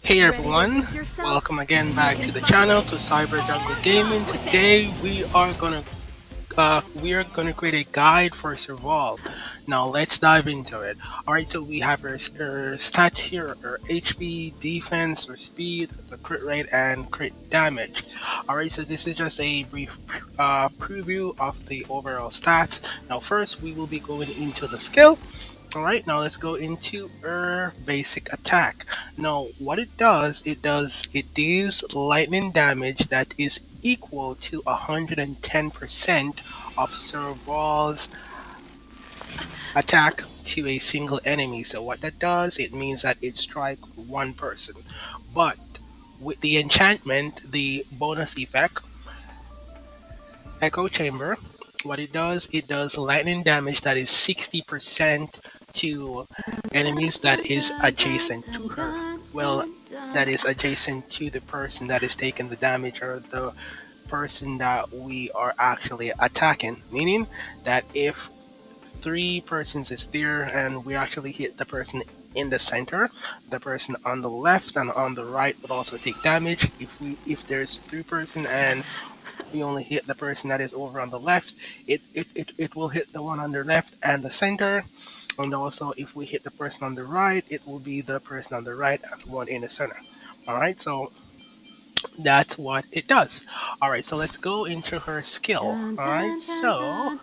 Hey everyone, welcome again back to the channel to Cyber Jungle Gaming. Today we are gonna create a guide for Serval. Now let's dive into it. Alright, so we have our stats here, our HP, defense, our speed, the crit rate, and crit damage. Alright, so this is just a brief preview of the overall stats. Now first we will be going into the skill. Alright, now let's go into our basic attack. Now what it deals lightning damage that is equal to 110% of Serval's attack to a single enemy. So what that does, it means that it strikes one person. But with the enchantment, the bonus effect, Echo Chamber, what it does lightning damage that is 60% to enemies that is adjacent to her. Well, that is adjacent to the person that is taking the damage or the person that we are actually attacking. Meaning that if three persons is there and we actually hit the person in the center, the person on the left and on the right would also take damage. If there's three person and we only hit the person that is over on the left, it will hit the one on the left and the center. And also if we hit the person on the right, it will be the person on the right and the one in the center. Alright, so that's what it does. Alright, so let's go into her skill. Alright, so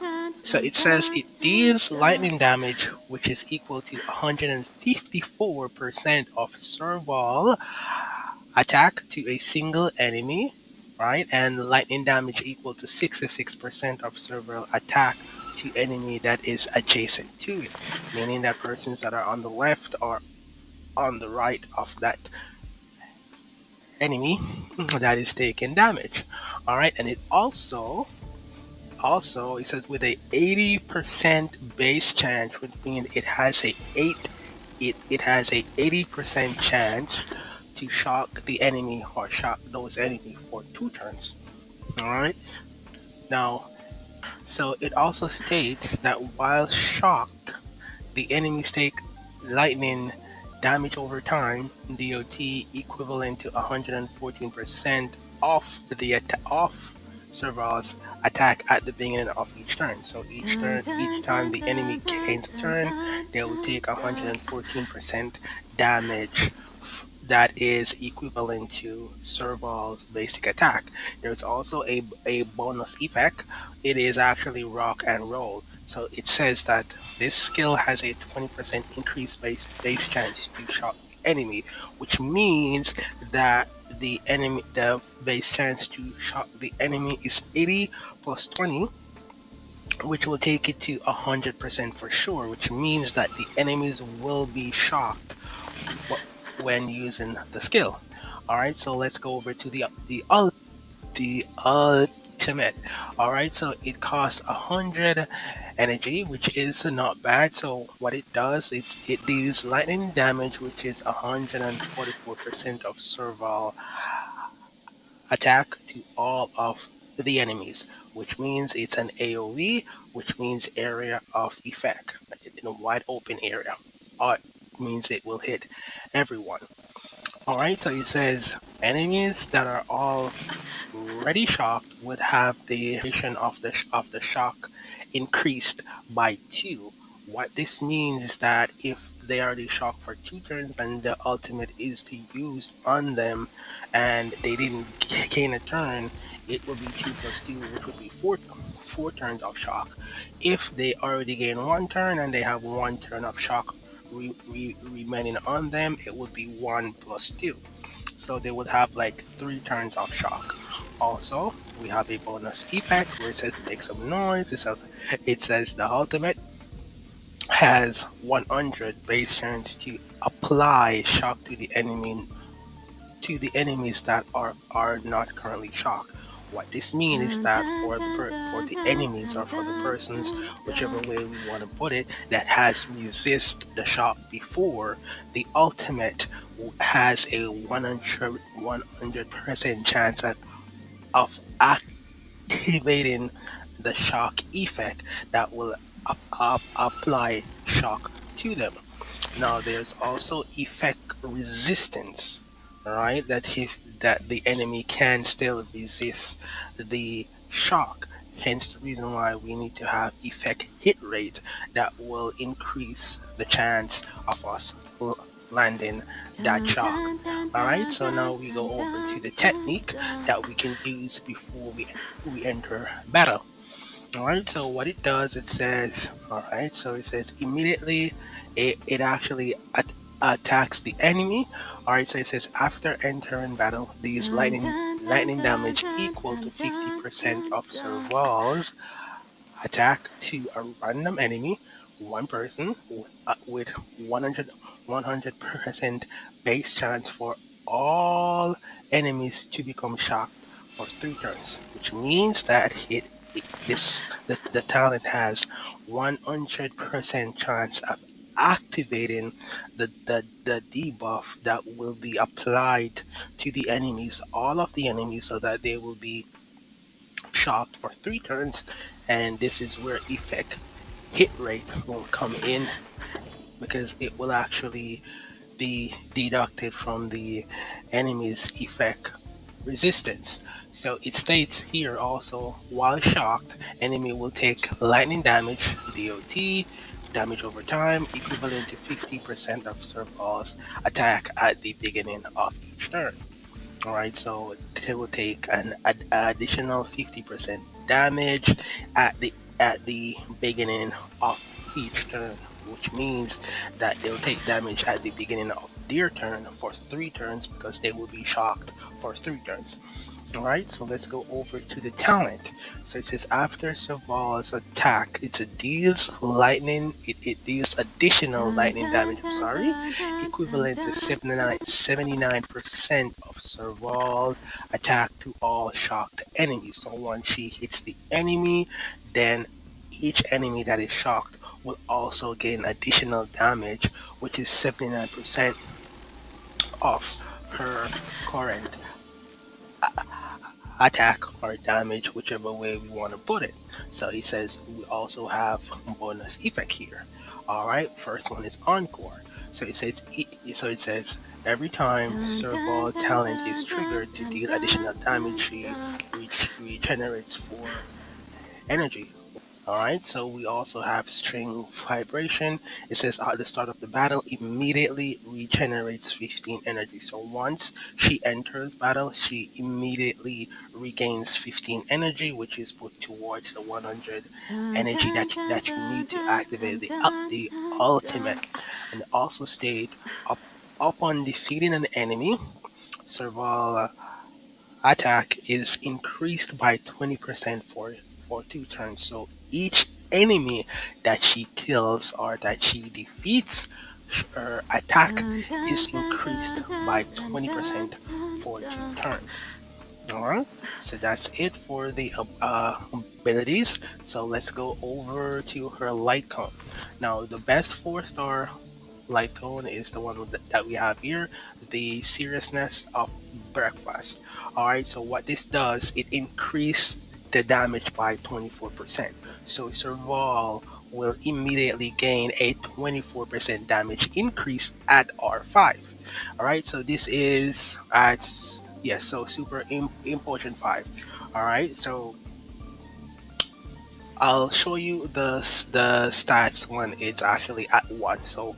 it says it deals lightning damage which is equal to 154% of Serval attack to a single enemy, right? And lightning damage equal to 66% of Serval attack to enemy that is adjacent to it, meaning that persons that are on the left or on the right of that enemy that is taking damage. All right, and it also it says with a 80% base chance, which means it has a 80% chance to shock the enemy or shock those enemy for 2 turns. All right. Now, so it also states that while shocked, the enemies take lightning damage over time, DOT equivalent to 114% of of Serval's attack at the beginning of each turn. So each time the enemy gains a turn, they will take 114% damage that is equivalent to Serval's basic attack. There's also a bonus effect. It is actually rock and roll. So it says that this skill has a 20% increased base chance to shock the enemy, which means that the base chance to shock the enemy is 80 plus 20, which will take it to 100% for sure, which means that the enemies will be shocked when using the skill. All right, so let's go over to the ultimate. All right, so it costs 100 energy, which is not bad. So what it does, it deals lightning damage, which is 144% of Serval attack to all of the enemies, which means it's an AoE, which means area of effect in a wide open area. Or means it will hit everyone. All right, so it says enemies that are already shocked would have the duration of the shock increased by 2. What this means is that if they are already shocked for 2 turns and the ultimate is to use on them and they didn't gain a turn, it will be 2 plus 2, which would be 4 turns of shock. If they already gain 1 turn and they have 1 turn of shock remaining on them, it would be 1 plus 2. So they would have like 3 turns of shock. Also, we have a bonus effect where it says make some noise. It says the ultimate has 100 base turns to apply shock to the enemies that are not currently shocked. What this means is that for the enemies or for the persons, whichever way we want to put it, that has resist the shock before, the ultimate has a 100% chance of activating the shock effect that will apply shock to them. Now there's also effect resistance. right? That the enemy can still resist the shock. Hence the reason why we need to have effect hit rate that will increase the chance of us landing that shock. All right, so now we go over to the technique that we can use before we enter battle. All right, so what it does, it says, all right, so it says immediately it actually attacks the enemy. All right, so it says after entering battle, these lightning damage equal to 50% of Serval's attack to a random enemy, one person with 100% base chance for all enemies to become shocked for 3 turns, which means that the talent has 100% chance of activating the debuff that will be applied to the enemies, all of the enemies, so that they will be shocked for 3 turns. And this is where effect hit rate will come in, because it will actually be deducted from the enemy's effect resistance. So it states here also, while shocked, enemy will take lightning damage, DOT, damage over time, equivalent to 50% of Serval's attack at the beginning of each turn. Alright, so they will take an additional 50% damage at the beginning of each turn, which means that they'll take damage at the beginning of their turn for 3 turns, because they will be shocked for 3 turns. Alright, so let's go over to the talent. So it says after Serval's attack, it deals it deals additional lightning damage, I'm sorry, equivalent to 79% of Serval attack to all shocked enemies. So once she hits the enemy, then each enemy that is shocked will also gain additional damage, which is 79% of her current attack or damage, whichever way we want to put it. So he says we also have bonus effect here. All right, first one is encore. So it says every time serval talent is triggered to deal additional damage, she regenerates for energy. All right, so we also have string vibration. It says at the start of the battle, immediately regenerates 15 energy. So once she enters battle, she immediately regains 15 energy, which is put towards the 100 energy that you need to activate the ultimate. And also state upon defeating an enemy, Serval attack is increased by 20% for 2 turns. So each enemy that she kills or that she defeats, her attack is increased by 20% for 2 turns. Alright, so that's it for the abilities. So let's go over to her light cone. Now, the best 4-star light cone is the one that we have here, the seriousness of breakfast. Alright, so what this does, it increases the damage by 24%. So Serval will immediately gain a 24% damage increase at R5. Alright, so this is at, yes, so super important 5. Alright, so I'll show you the stats when it's actually at 1. So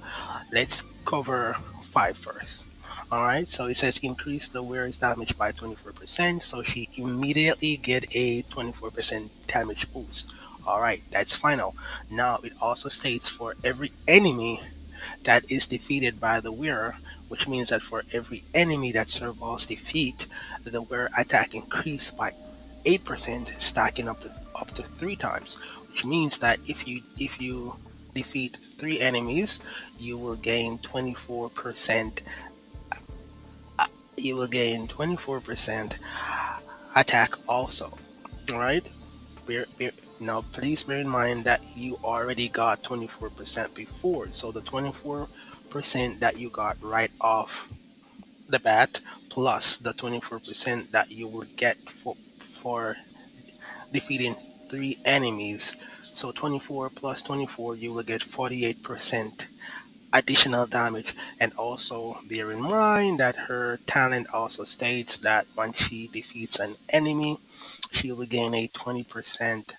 let's cover 5 first. Alright, so it says increase the wearer's damage by 24%, so she immediately get a 24% damage boost. Alright, that's final. Now it also states for every enemy that is defeated by the wearer, which means that for every enemy that Serval's defeat, the wearer attack increase by 8%, stacking up to 3 times. Which means that if you defeat 3 enemies, you will gain 24%. You will gain 24% attack also. All right. Now, please bear in mind that you already got 24% before, so the 24% that you got right off the bat, plus the 24% that you will get for defeating 3 enemies. So 24 plus 24, you will get 48% additional damage. And also bear in mind that her talent also states that when she defeats an enemy, she will gain a 20%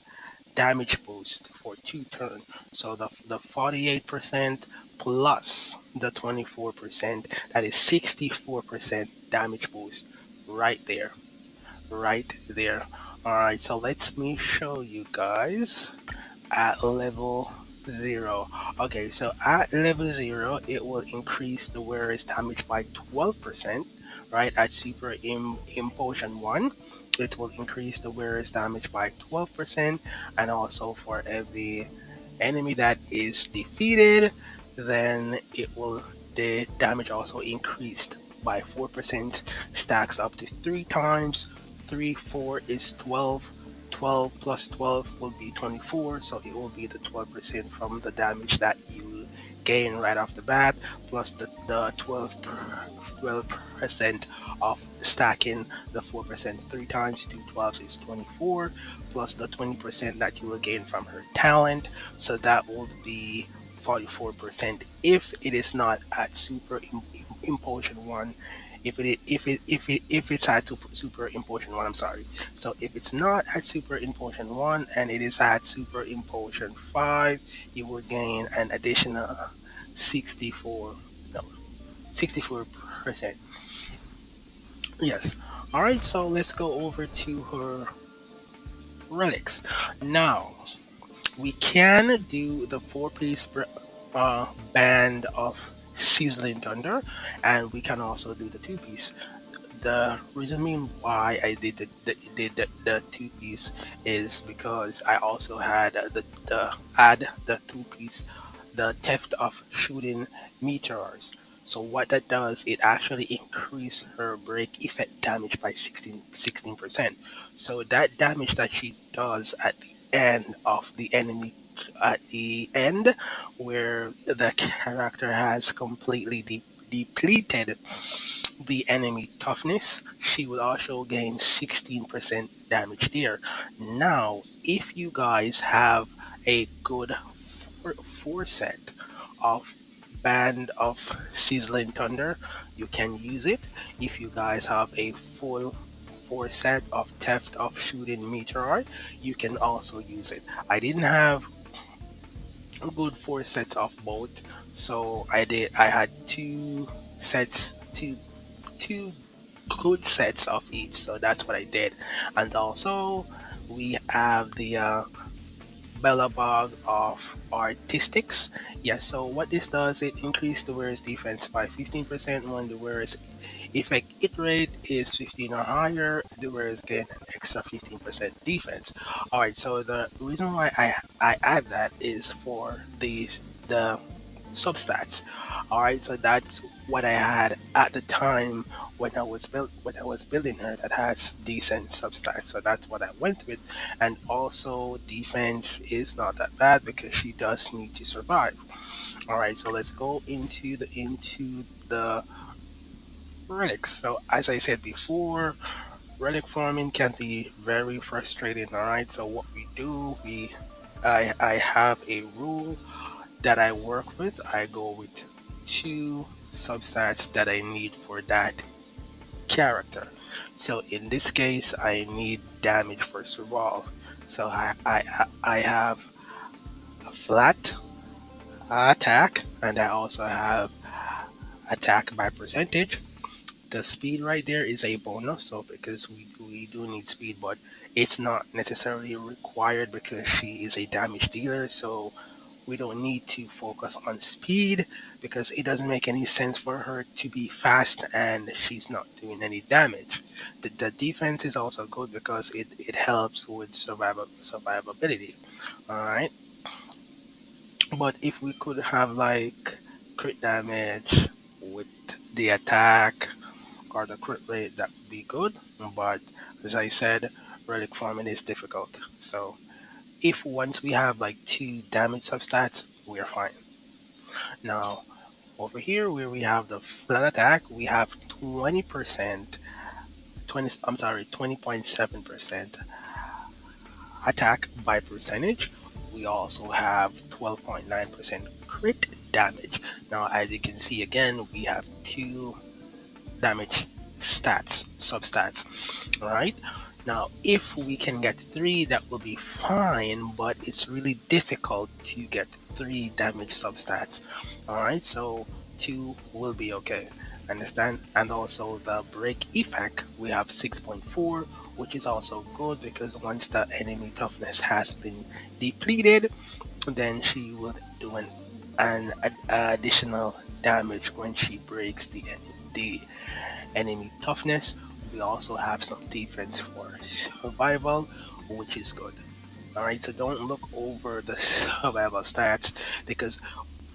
damage boost for 2 turns. So the 48% plus the 24%, that is 64% damage boost right there. Right there. Alright, so let me show you guys at level 0. Okay, so at level 0, it will increase the wearer's damage by 12%, right? At Super in Potion 1, it will increase the wearer's damage by 12%, and also for every enemy that is defeated, then it will the damage also increased by 4%, stacks up to 3 times. 3, 4 is 12. 12 plus 12 will be 24, so it will be the 12% from the damage that you gain right off the bat, plus the 12% of stacking the 4%. 3 times 2 12 is 24, plus the 20% that you will gain from her talent, so that would be 44% if it is not at super impulsion 1. If it's at super impulsion 1, I'm sorry. So if it's not at super impulsion 1 and it is at super impulsion 5, you will gain an additional 64 no 64%. Yes. All right, so let's go over to her relics. Now, we can do the four-piece band of sizzling thunder, and we can also do the two-piece. The reason why I did the two-piece is because I also had the add the two-piece, the theft of shooting meteors. So what that does, it actually increase her break effect damage by 16%. So that damage that she does at the end of the enemy, at the end where the character has completely depleted the enemy toughness, she will also gain 16% damage there. Now, if you guys have a good four set of Band of Sizzling Thunder, you can use it. If you guys have a full four set of Theft of Shooting Meteor, you can also use it. I didn't have a good four sets of both, so I had sets, two good sets of each, so that's what I did. And also we have the Bellabog of Artistics. Yes, so what this does, it increases the wearer's defense by 15% when the wearer's effect hit rate is 15 or higher, the wearers gain an extra 15% defense. Alright, so the reason why I add that is for the substats. All right, so that's what I had at the time when I was building her, that has decent substats. So that's what I went with, and also defense is not that bad because she does need to survive. All right, so let's go into the relics. So as I said before, relic farming can be very frustrating. All right, so what we do, I have a rule that I work with. I go with two substats that I need for that character. So in this case, I need damage for survival. So I have a flat attack, and I also have attack by percentage. The speed right there is a bonus, so because we do need speed, but it's not necessarily required because she is a damage dealer, so we don't need to focus on speed because it doesn't make any sense for her to be fast and she's not doing any damage. The defense is also good because it helps with survivability. All right, but if we could have like crit damage with the attack or the crit rate, that would be good. But as I said, relic farming is difficult. So if once we have like two damage substats, we are fine. Now, over here where we have the flat attack, we have 20%, 20, I'm sorry, 20.7% attack by percentage. We also have 12.9% crit damage. Now, as you can see again, we have two damage stats, substats. All right. Now, if we can get three, that will be fine, but it's really difficult to get three damage substats. All right, so two will be okay. Understand? And also the break effect, we have 6.4, which is also good because once the enemy toughness has been depleted, then she would do an additional damage when she breaks the enemy toughness. We also have some defense for survival, which is good. Alright, so don't look over the survival stats because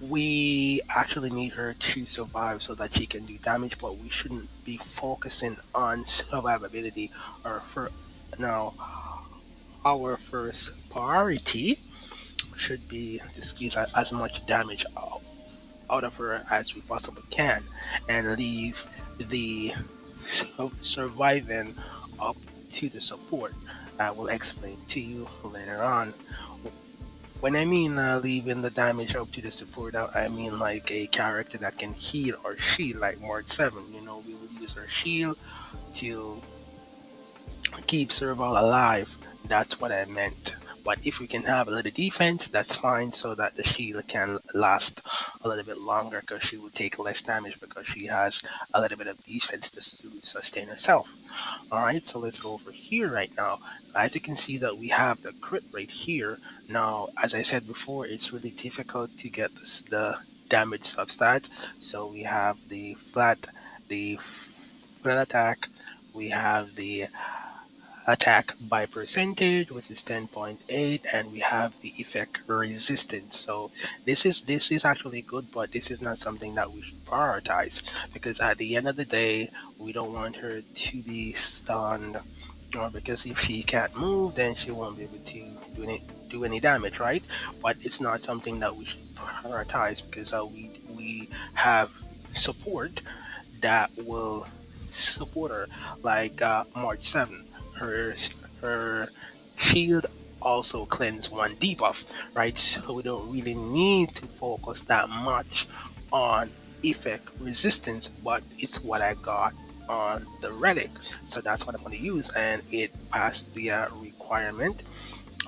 we actually need her to survive so that she can do damage, but we shouldn't be focusing on survivability. Now, our first priority should be to squeeze as much damage out of her as we possibly can and leave the surviving up to the support. I will explain to you later on. When I mean leaving the damage up to the support, I mean like a character that can heal or shield, like Mark 7. You know, we would use her shield to keep Serval alive. That's what I meant. But if we can have a little defense, that's fine, so that the shield can last a little bit longer because she will take less damage because she has a little bit of defense just to sustain herself. Alright, so let's go over here right now. As you can see that we have the crit rate here. Now, as I said before, it's really difficult to get the damage substat. So we have the flat attack, we have the attack by percentage, which is 10.8, and we have the effect resistance. So this is actually good, but this is not something that we should prioritize because at the end of the day, we don't want her to be stunned, or because if she can't move, then she won't be able to do any damage, right? But it's not something that we should prioritize because we have support that will support her, like March 7. Her her shield also cleanse one debuff, right? So we don't really need to focus that much on effect resistance, but it's what I got on the relic, so that's what I'm going to use, and it passed the requirement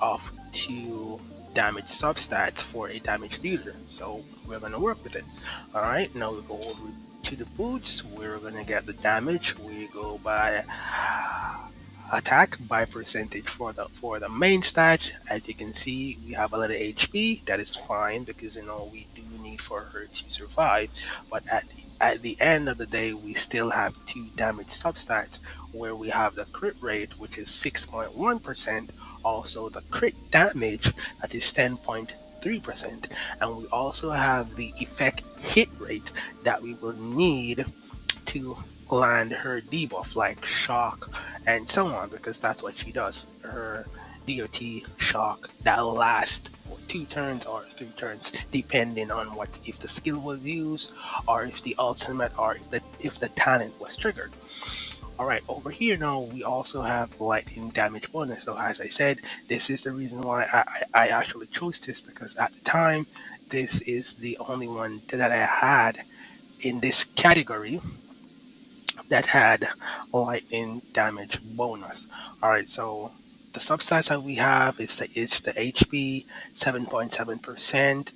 of two damage substats for a damage dealer. So we're gonna work with it. Alright, now we go over to the boots. We're gonna get the damage. We go by attack by percentage for the main stats. As you can see, we have a little HP. That is fine because we do need for her to survive. But at the end of the day, we still have two damage substats where we have the crit rate, which is 6.1%, also the crit damage, that is 10.3%, and we also have the effect hit rate that we will need to land her debuff, like shock and so on, because that's what she does. Her DOT shock that lasts for 2 turns or 3 turns, depending on what if the skill was used, or if the ultimate, or if the talent was triggered. All right, over here now we also have lightning damage bonus. So as I said, this is the reason why I actually chose this, because at the time this is the only one that I had in this category that had lightning damage bonus. All right, so the substats that we have is the HP 7.7%.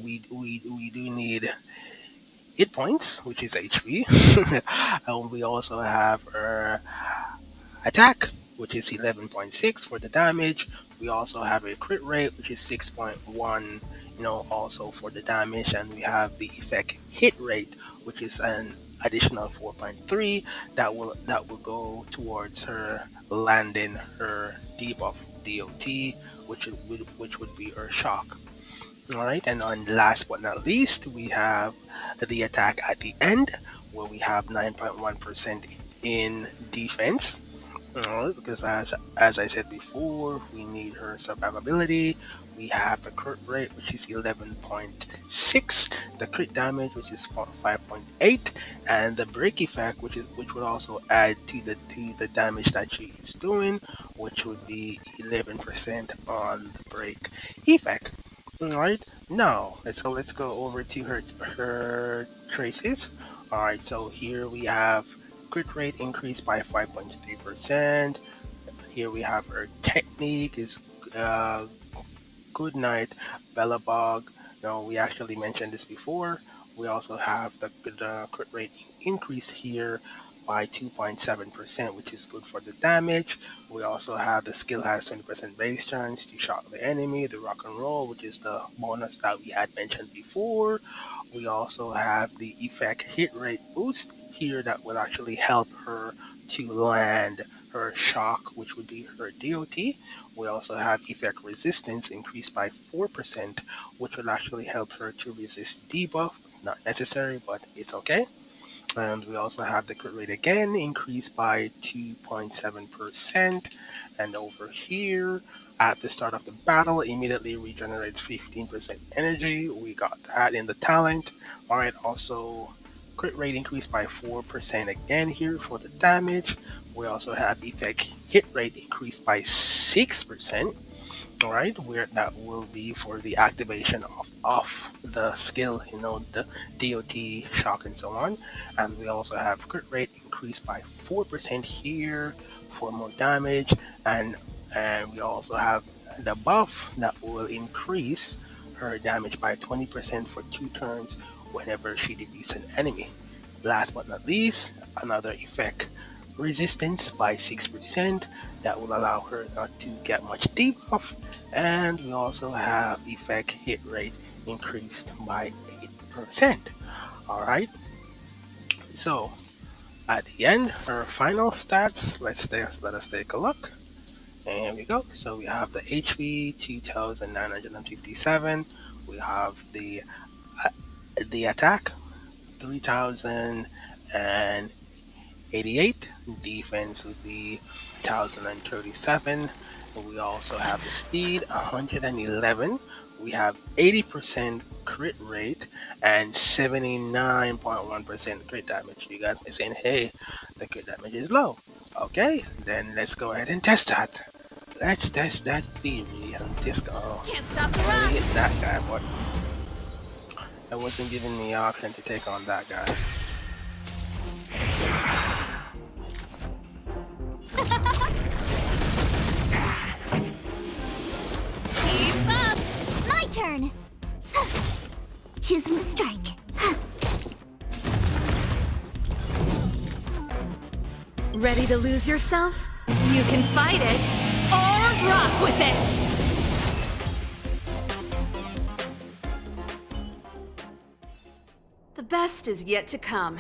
We do need hit points, which is HP, and we also have our attack, which is 11.6 for the damage. We also have a crit rate, which is 6.1, also for the damage, and we have the effect hit rate, which is an additional 4.3 that will go towards her landing her debuff DOT, which would be her shock. All right, and on last but not least, we have the attack at the end, where we have 9.1% in defense. Because as I said before, we need her survivability. We have the crit rate, which is 11.6, the crit damage, which is 5.8, and the break effect, which would also add to the damage that she is doing, which would be 11% on the break effect. All right. Now let's go over to her traces. All right, so here we have crit rate increased by 5.3%. Here we have her technique is uh, good night, Bellabog. No, we actually mentioned this before. We also have the crit rate increase here by 2.7%, which is good for the damage. We also have the skill has 20% base chance to shock the enemy, the rock and roll, which is the bonus that we had mentioned before. We also have the effect hit rate boost here that will actually help her to land her shock, which would be her DOT. We also have effect resistance increased by 4%, which will actually help her to resist debuff. Not necessary, but it's okay. And we also have the crit rate again increased by 2.7%. And over here, at the start of the battle, immediately regenerates 15% energy. We got that in the talent. Alright, also crit rate increased by 4% again here for the damage. We also have effect hit rate increased by 6%. All right, where that will be for the activation of the skill, the DOT, shock, and so on. And we also have crit rate increased by 4% here for more damage, and we also have the buff that will increase her damage by 20% for 2 turns whenever she defeats an enemy. Last but not least, another effect, resistance by 6%, that will allow her not to get much debuff. And we also have effect hit rate increased by 8%. Alright, so at the end, her final stats, let us take a look. And here we go. So we have the HP 2957. We have the attack 3088. Defense would be 1037. We also have the speed 111. We have 80% crit rate and 79.1% crit damage. You guys may be saying, hey, the crit damage is low. Okay, then let's go ahead and test that. Let's test that theory on Disco. Can't stop the Only run. hit that guy, but I wasn't giving me the option to take on that guy. Keep up. My turn! Choose my strike. Ready to lose yourself? You can fight it or rock with it. The best is yet to come.